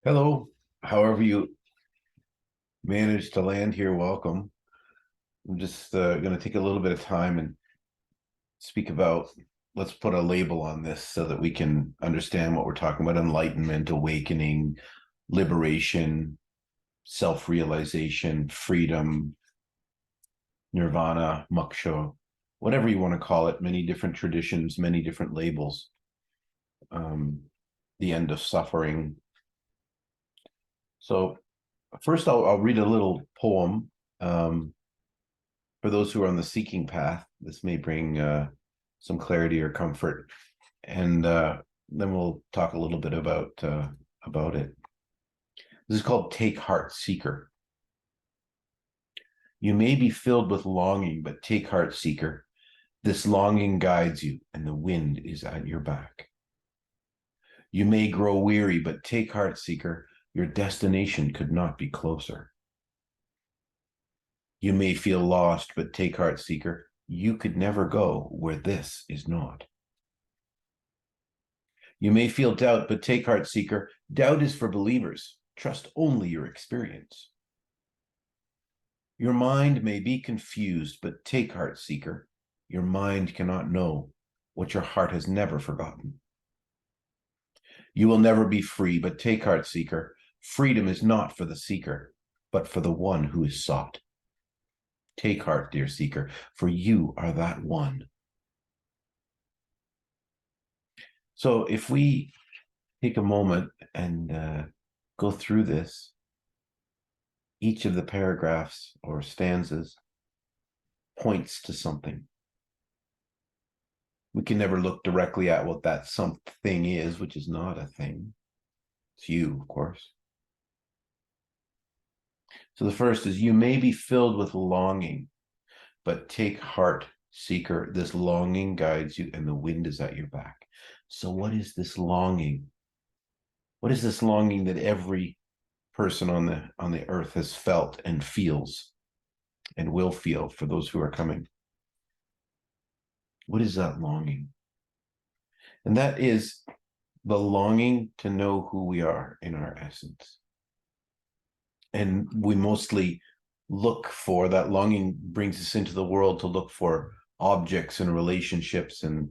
Hello. However you managed to land here, welcome. I'm just going to take a little bit of time and speak about, let's put a label on this so that we can understand what we're talking about: enlightenment, awakening, liberation, self-realization, freedom, nirvana, moksha, whatever you want to call it. Many different traditions, many different labels. Um, the end of suffering. So first, I'll read a little poem. For those who are on the seeking path, this may bring some clarity or comfort, and then we'll talk a little bit about it. This is called "Take Heart, Seeker." You may be filled with longing, but take heart, seeker. This longing guides you, and the wind is at your back. You may grow weary, but take heart, seeker. Your destination could not be closer. You may feel lost, but take heart, seeker. You could never go where this is not. You may feel doubt, but take heart, seeker. Doubt is for believers. Trust only your experience. Your mind may be confused, but take heart, seeker. Your mind cannot know what your heart has never forgotten. You will never be free, but take heart, seeker. Freedom is not for the seeker, but for the one who is sought. Take heart, dear seeker, for you are that one. So if we take a moment and go through this, each of the paragraphs or stanzas points to something. We can never look directly at what that something is, which is not a thing. It's you, of course. So the first is, you may be filled with longing, but take heart, seeker. This longing guides you, and the wind is at your back. So what is this longing? What is this longing that every person on the earth has felt and feels and will feel for those who are coming? What is that longing? And that is the longing to know who we are in our essence. And we mostly look for that longing, brings us into the world to look for objects and relationships and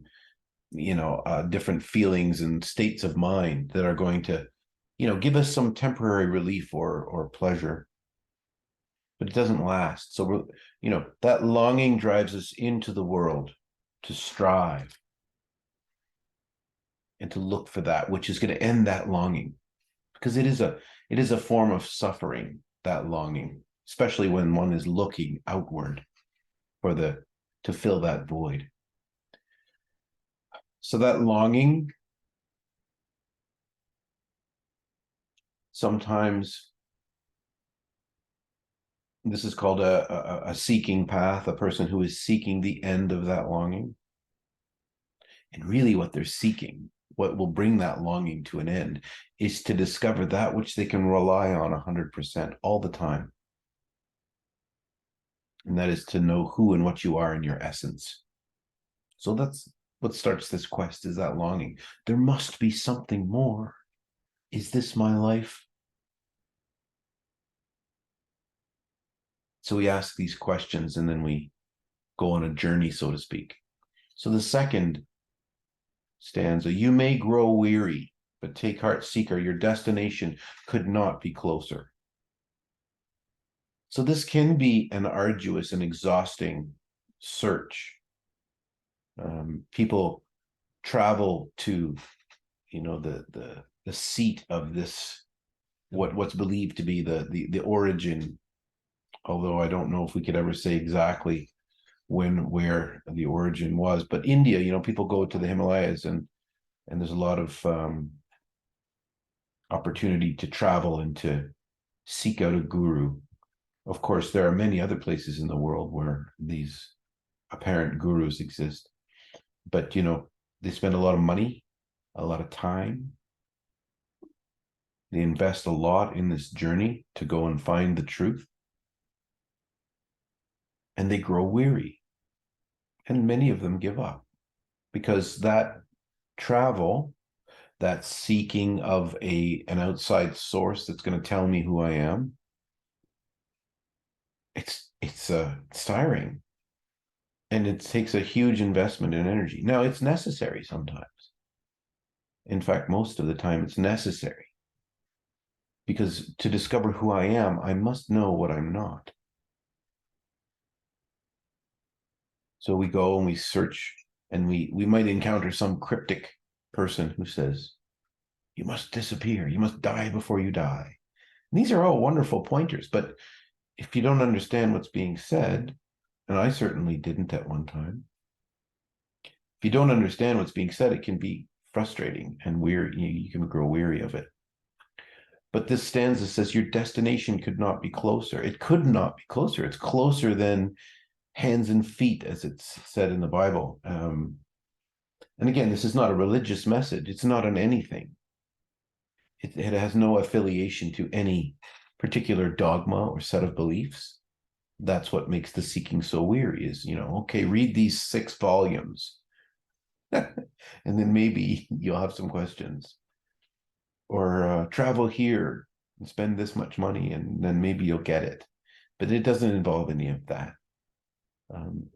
different feelings and states of mind that are going to give us some temporary relief or pleasure, but it doesn't last. So that longing drives us into the world to strive and to look for that which is going to end that longing, because it is a form of suffering, that longing, especially when one is looking outward to fill that void. So that longing, sometimes this is called a seeking path, a person who is seeking the end of that longing. And really what they're seeking, what will bring that longing to an end, is to discover that which they can rely on 100% all the time. And that is to know who and what you are in your essence. So that's what starts this quest, is that longing. There must be something more. Is this my life? So we ask these questions and then we go on a journey, so to speak. So the second stanza, you may grow weary, but take heart, seeker. Your destination could not be closer. So this can be an arduous and exhausting search. People travel to, the seat of this, what's believed to be the origin. Although I don't know if we could ever say exactly where the origin was, but India, people go to the Himalayas, and there's a lot of opportunity to travel and to seek out a guru. Of course, there are many other places in the world where these apparent gurus exist, but they spend a lot of money, a lot of time. They invest a lot in this journey to go and find the truth, and they grow weary, and many of them give up, because that travel that seeking of an outside source that's going to tell me who I am, it's tiring, and it takes a huge investment in energy. Now, it's necessary sometimes. In fact, most of the time it's necessary, because to discover who I am, I must know what I'm not. So we go and we search, and we might encounter some cryptic person who says, you must disappear, you must die before you die. And these are all wonderful pointers, but if you don't understand what's being said, and I certainly didn't at one time, if you don't understand what's being said, it can be frustrating and weird. You can grow weary of it. But this stanza says your destination could not be closer. It could not be closer. It's closer than hands and feet, as it's said in the Bible. And again, this is not a religious message. It's not on anything. It has no affiliation to any particular dogma or set of beliefs. That's what makes the seeking so weary is, okay, read these 6 volumes and then maybe you'll have some questions, or travel here and spend this much money and then maybe you'll get it. But it doesn't involve any of that.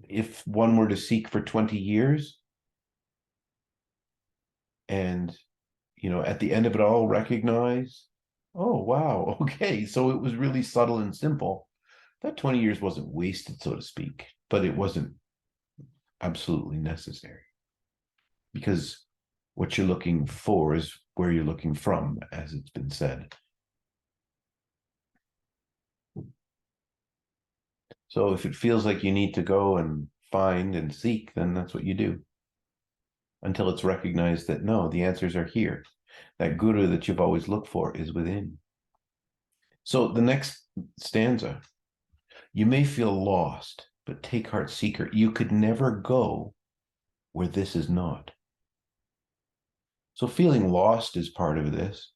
If one were to seek for 20 years and, at the end of it all recognize, oh, wow, okay, so it was really subtle and simple, that 20 years wasn't wasted, so to speak, but it wasn't absolutely necessary, because what you're looking for is where you're looking from, as it's been said. So if it feels like you need to go and find and seek, then that's what you do, until it's recognized that no, the answers are here. That guru that you've always looked for is within. So the next stanza, you may feel lost, but take heart, seeker. You could never go where this is not. So feeling lost is part of this.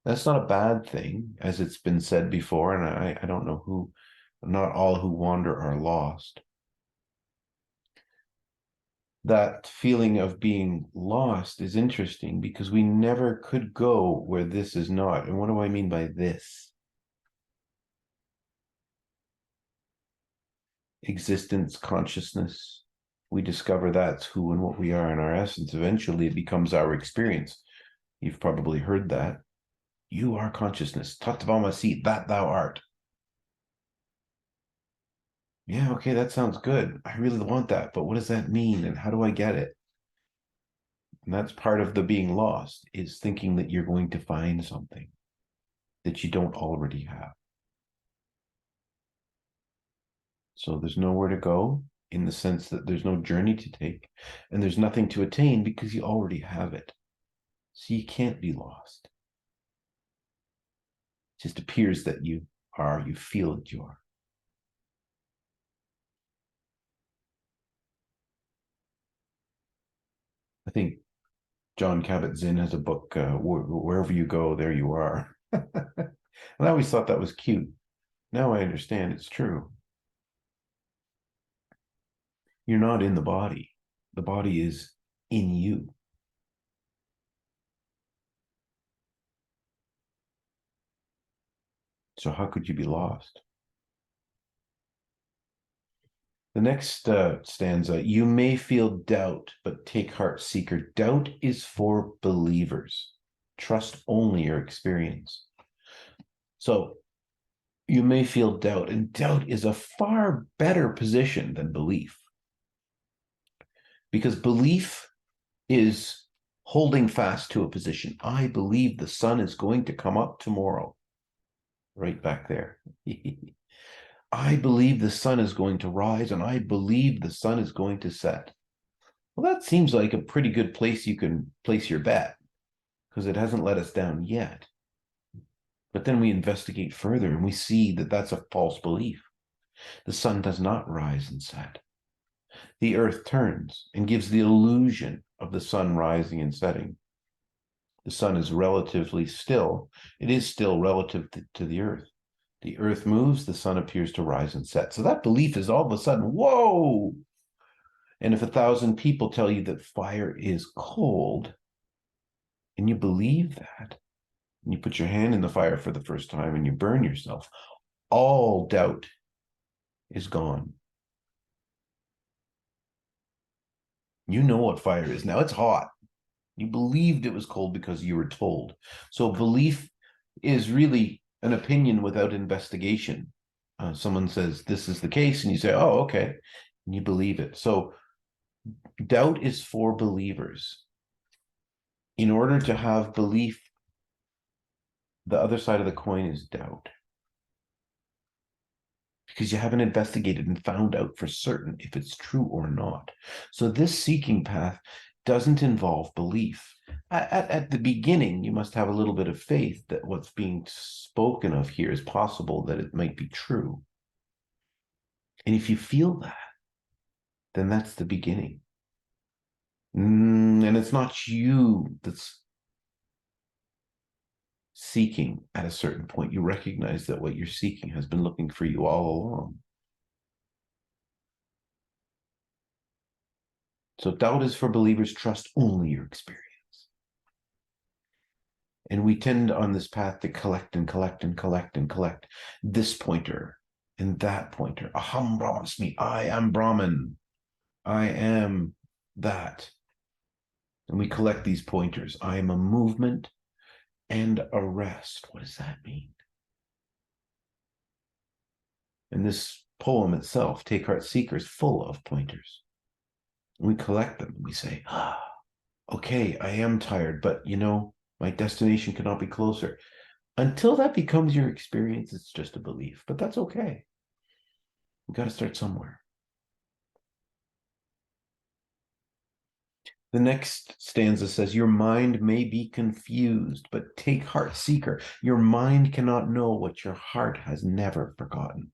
That's not a bad thing, as it's been said before, and I don't know who, not all who wander are lost. That feeling of being lost is interesting because we never could go where this is not. And what do I mean by this? Existence, consciousness. We discover that's who and what we are in our essence. Eventually, it becomes our experience. You've probably heard that. You are consciousness. Tatvamasi, that thou art. Yeah, okay, that sounds good. I really want that, but what does that mean and how do I get it? And that's part of the being lost, is thinking that you're going to find something that you don't already have. So there's nowhere to go, in the sense that there's no journey to take, and there's nothing to attain because you already have it. So you can't be lost. It just appears that you feel that you are. I think John Kabat-Zinn has a book, Wherever You Go, There You Are. And I always thought that was cute. Now I understand it's true. You're not in the body. The body is in you. So how could you be lost? The next stanza, you may feel doubt, but take heart, seeker. Doubt is for believers. Trust only your experience. So you may feel doubt, and doubt is a far better position than belief. Because belief is holding fast to a position. I believe the sun is going to come up tomorrow. Right back there. I believe the sun is going to rise, and I believe the sun is going to set. Well, that seems like a pretty good place you can place your bet, because it hasn't let us down yet. But then we investigate further and we see that that's a false belief. The sun does not rise and set. The earth turns and gives the illusion of the sun rising and setting. The sun is relatively still. It is still relative to the earth. The earth moves, the sun appears to rise and set. So that belief is all of a sudden, whoa! And if 1,000 people tell you that fire is cold, and you believe that, and you put your hand in the fire for the first time and you burn yourself, all doubt is gone. You know what fire is. Now it's hot. You believed it was cold because you were told. So belief is really an opinion without investigation. Someone says this is the case, and you say, oh, okay, and you believe it. So doubt is for believers. In order to have belief, the other side of the coin is doubt. Because you haven't investigated and found out for certain if it's true or not. So this seeking path doesn't involve belief. At the beginning, you must have a little bit of faith that what's being spoken of here is possible, that it might be true. And if you feel that, then that's the beginning. And it's not you that's seeking at a certain point. You recognize that what you're seeking has been looking for you all along. So doubt is for believers. Trust only your experience. And we tend on this path to collect and collect and collect and collect this pointer and that pointer. Aham Brahmasmi, I am Brahman. I am that. And we collect these pointers. I am a movement and a rest. What does that mean? And this poem itself, Take Heart Seeker, is full of pointers. We collect them. We say, okay, I am tired, but my destination cannot be closer. Until that becomes your experience, it's just a belief, but that's okay. We've got to start somewhere. The next stanza says, your mind may be confused, but take heart, seeker. Your mind cannot know what your heart has never forgotten.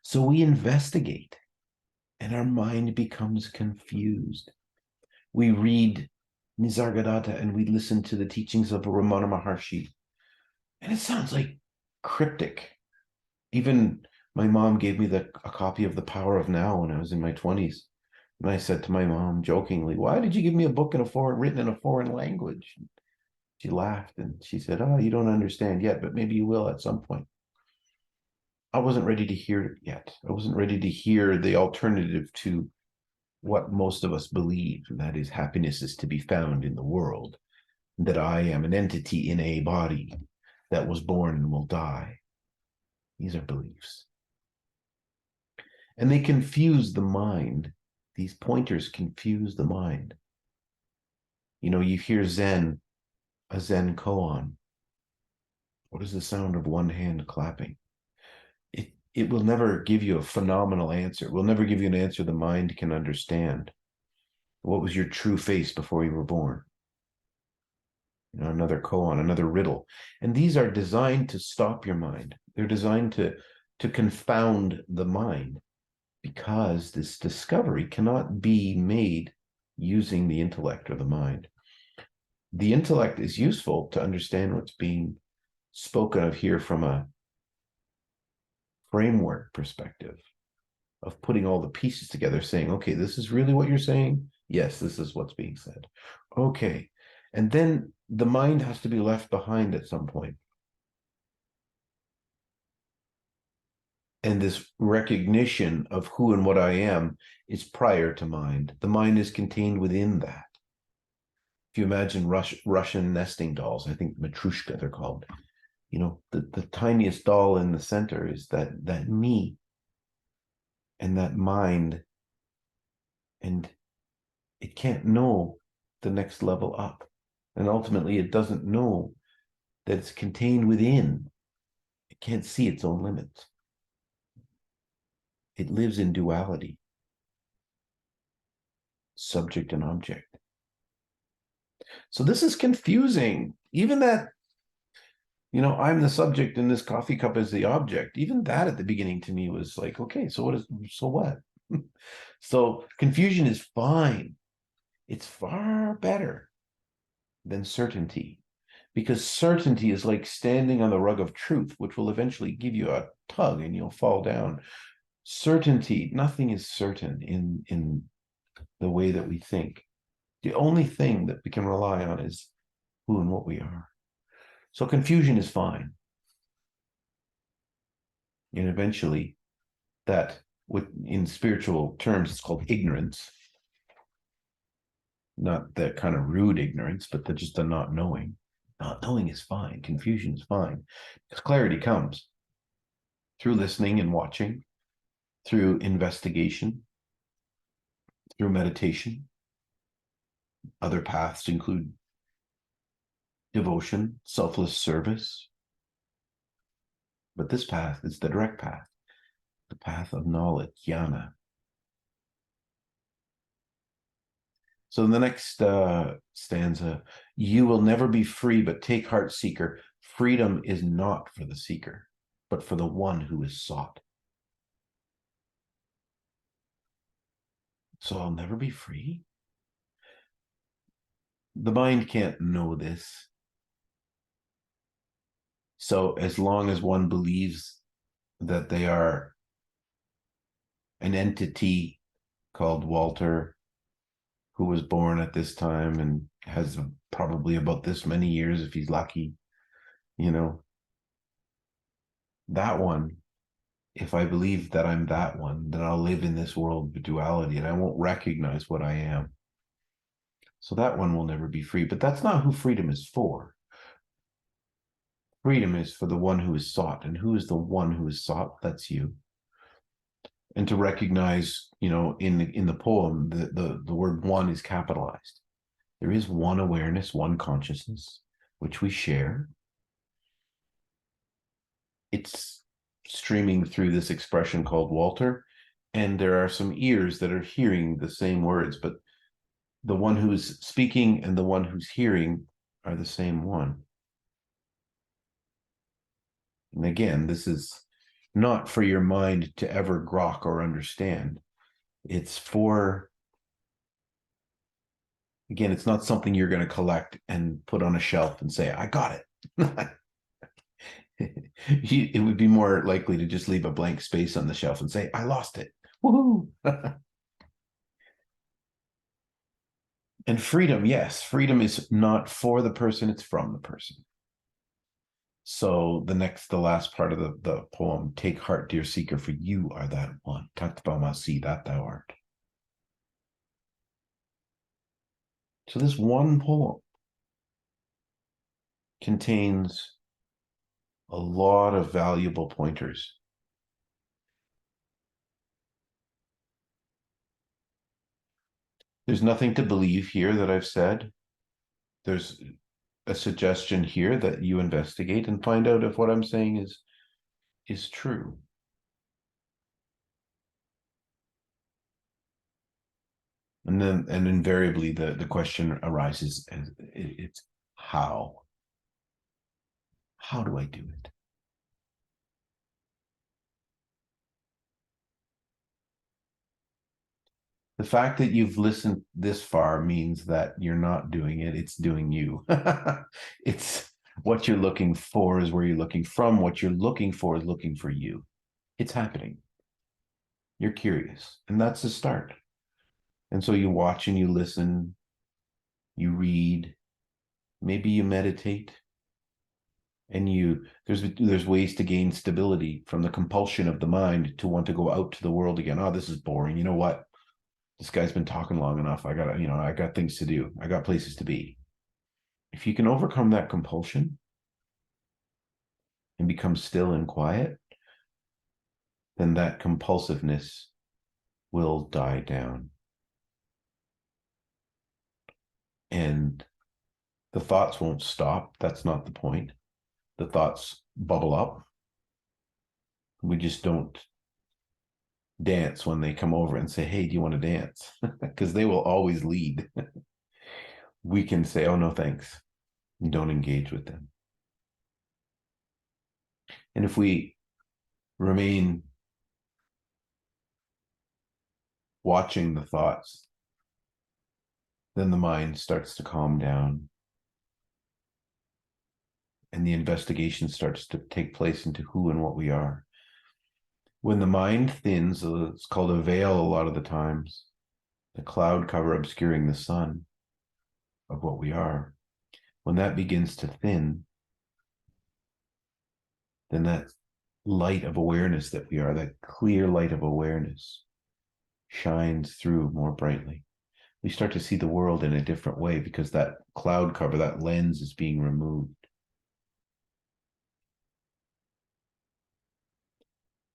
So we investigate, and our mind becomes confused. We read Nisargadatta and we listen to the teachings of Ramana Maharshi, and it sounds like cryptic. Even my mom gave me a copy of The Power of Now when I was in my 20s. And I said to my mom jokingly, why did you give me a book written in a foreign language? She laughed and she said, oh, you don't understand yet, but maybe you will at some point. I wasn't ready to hear it yet. I wasn't ready to hear the alternative to what most of us believe, and that is happiness is to be found in the world, that I am an entity in a body that was born and will die. These are beliefs. And they confuse the mind. These pointers confuse the mind. You hear Zen, a Zen koan. What is the sound of one hand clapping? It will never give you a phenomenal answer. It will never give you an answer the mind can understand. What was your true face before you were born? Another koan, another riddle. And these are designed to stop your mind. They're designed to confound the mind, because this discovery cannot be made using the intellect or the mind. The intellect is useful to understand what's being spoken of here from a framework perspective of putting all the pieces together, saying, okay, this is really what you're saying. Yes, this is what's being said. Okay. And then the mind has to be left behind at some point. And this recognition of who and what I am is prior to mind. The mind is contained within that. If you imagine Russian nesting dolls, I think Matrushka they're called. The tiniest doll in the center is that me and that mind, and it can't know the next level up. And ultimately, it doesn't know that it's contained within. It can't see its own limits. It lives in duality, subject and object. So this is confusing. Even that, I'm the subject and this coffee cup is the object. Even that at the beginning to me was like, okay, so what? So confusion is fine. It's far better than certainty, because certainty is like standing on the rug of truth, which will eventually give you a tug and you'll fall down. Certainty, nothing is certain in the way that we think. The only thing that we can rely on is who and what we are. So confusion is fine. And eventually that, in spiritual terms, it's called ignorance. Not that kind of rude ignorance, but just the not knowing. Not knowing is fine. Confusion is fine. Because clarity comes through listening and watching, through investigation, through meditation. Other paths include devotion, selfless service. But this path is the direct path, the path of knowledge, jnana. So in the next stanza, you will never be free, but take heart, seeker. Freedom is not for the seeker, but for the one who is sought. So I'll never be free? The mind can't know this. So as long as one believes that they are an entity called Walter, who was born at this time and has probably about this many years if he's lucky, that one, if I believe that I'm that one, then I'll live in this world of duality and I won't recognize what I am. So that one will never be free. But that's not who freedom is for. Freedom is for the one who is sought. And who is the one who is sought? That's you. And to recognize, in the poem, the word one is capitalized. There is one awareness, one consciousness, which we share. It's streaming through this expression called Walter, and there are some ears that are hearing the same words, but the one who's speaking and the one who's hearing are the same one. And again, this is not for your mind to ever grok or understand. It's for, again, it's not something you're going to collect and put on a shelf and say, I got it. It would be more likely to just leave a blank space on the shelf and say, I lost it. Woohoo. And freedom, yes, freedom is not for the person, it's from the person. So the last part of the poem, take heart, dear seeker, for you are that one. Tatvamasi, that thou art. So this one poem contains a lot of valuable pointers. There's nothing to believe here that I've said. There's a suggestion here that you investigate and find out if what I'm saying is true. And invariably the question arises, and it's how? How do I do it? The fact that you've listened this far means that you're not doing it, it's doing you. It's what you're looking for is where you're looking from. What you're looking for is looking for you. It's happening. You're curious, and that's the start. And so you watch and you listen, you read, maybe you meditate, and there's ways to gain stability from the compulsion of the mind to want to go out to the world again. Oh, this is boring. You know what? This guy's been talking long enough. I got things to do. I got places to be. If you can overcome that compulsion and become still and quiet, then that compulsiveness will die down. And the thoughts won't stop. That's not the point. The thoughts bubble up. We just don't dance when they come over and say, hey, do you want to dance? Because they will always lead. We can say, oh, no, thanks. Don't engage with them. And if we remain watching the thoughts, then the mind starts to calm down and the investigation starts to take place into who and what we are. When the mind thins, it's called a veil a lot of the times, the cloud cover obscuring the sun of what we are. When that begins to thin, then that light of awareness that we are, that clear light of awareness, shines through more brightly. We start to see the world in a different way because that cloud cover, that lens is being removed.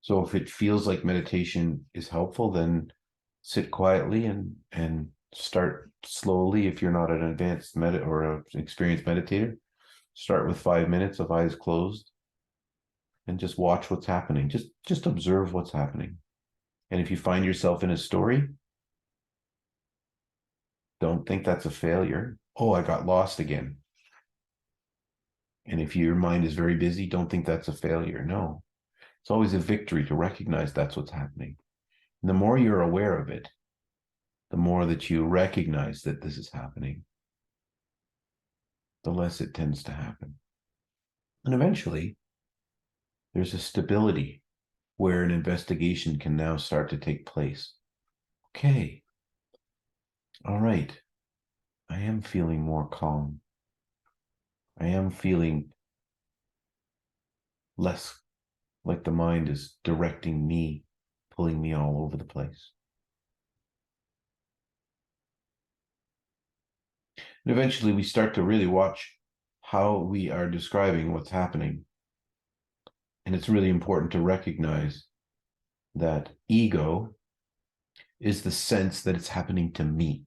So if it feels like meditation is helpful, then sit quietly and start slowly. If you're not an advanced or an experienced meditator, start with 5 minutes of eyes closed and just watch what's happening. Just observe what's happening. And if you find yourself in a story, don't think that's a failure. Oh, I got lost again. And if your mind is very busy, don't think that's a failure. No, it's always a victory to recognize that's what's happening. And the more you're aware of it, the more that you recognize that this is happening, the less it tends to happen. And eventually, there's a stability where an investigation can now start to take place. Okay, all right, I am feeling more calm. I am feeling less like the mind is directing me, pulling me all over the place. And eventually we start to really watch how we are describing what's happening. And it's really important to recognize that ego is the sense that it's happening to me.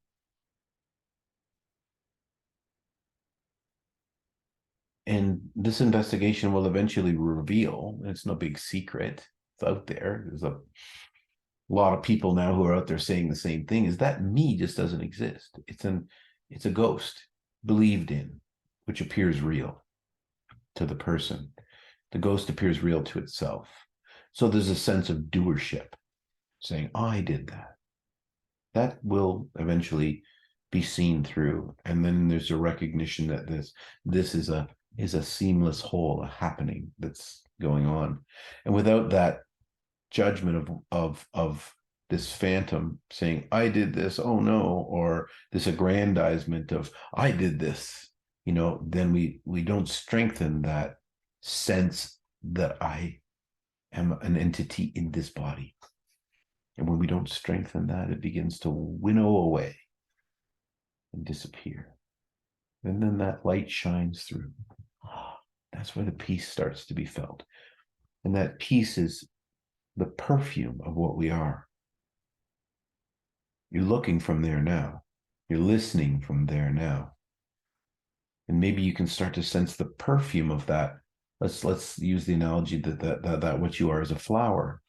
And this investigation will eventually reveal, and it's no big secret, it's out there. There's a lot of people now who are out there saying the same thing, is that me just doesn't exist. It's a ghost believed in, which appears real to the person. The ghost appears real to itself. So there's a sense of doership, saying, oh, I did that. That will eventually be seen through. And then there's a recognition that this is a seamless whole, a happening that's going on. And without that judgment of this phantom saying, I did this, oh no, or this aggrandizement of I did this, then we don't strengthen that sense that I am an entity in this body. And when we don't strengthen that, it begins to winnow away and disappear. And then that light shines through. That's where the peace starts to be felt. And that peace is the perfume of what we are. You're looking from there now. You're listening from there now. And maybe you can start to sense the perfume of that. Let's use the analogy that what you are is a flower.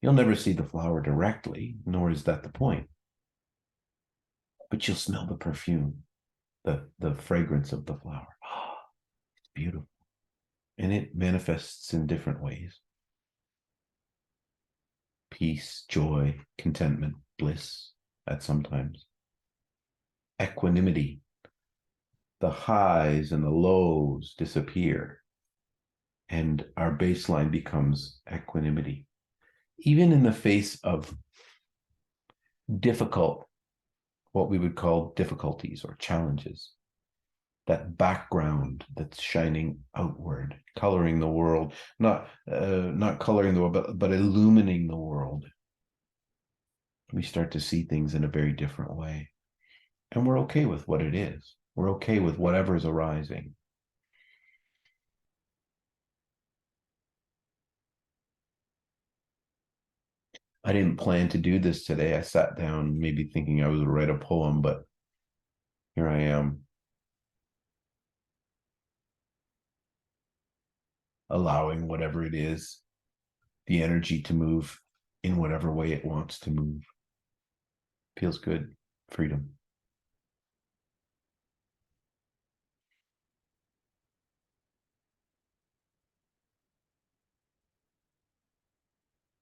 You'll never see the flower directly, nor is that the point. But you'll smell the perfume, the fragrance of the flower. It's beautiful. And it manifests in different ways. Peace, joy, contentment, bliss at sometimes. Equanimity. The highs and the lows disappear. And our baseline becomes equanimity. Even in the face of difficult, what we would call difficulties or challenges, that background that's shining outward, coloring the world, not coloring the world, but illumining the world. We start to see things in a very different way. And we're okay with what it is. We're okay with whatever is arising. I didn't plan to do this today. I sat down maybe thinking I was going to write a poem, but here I am, allowing whatever it is, the energy to move in whatever way it wants to move. Feels good. Freedom.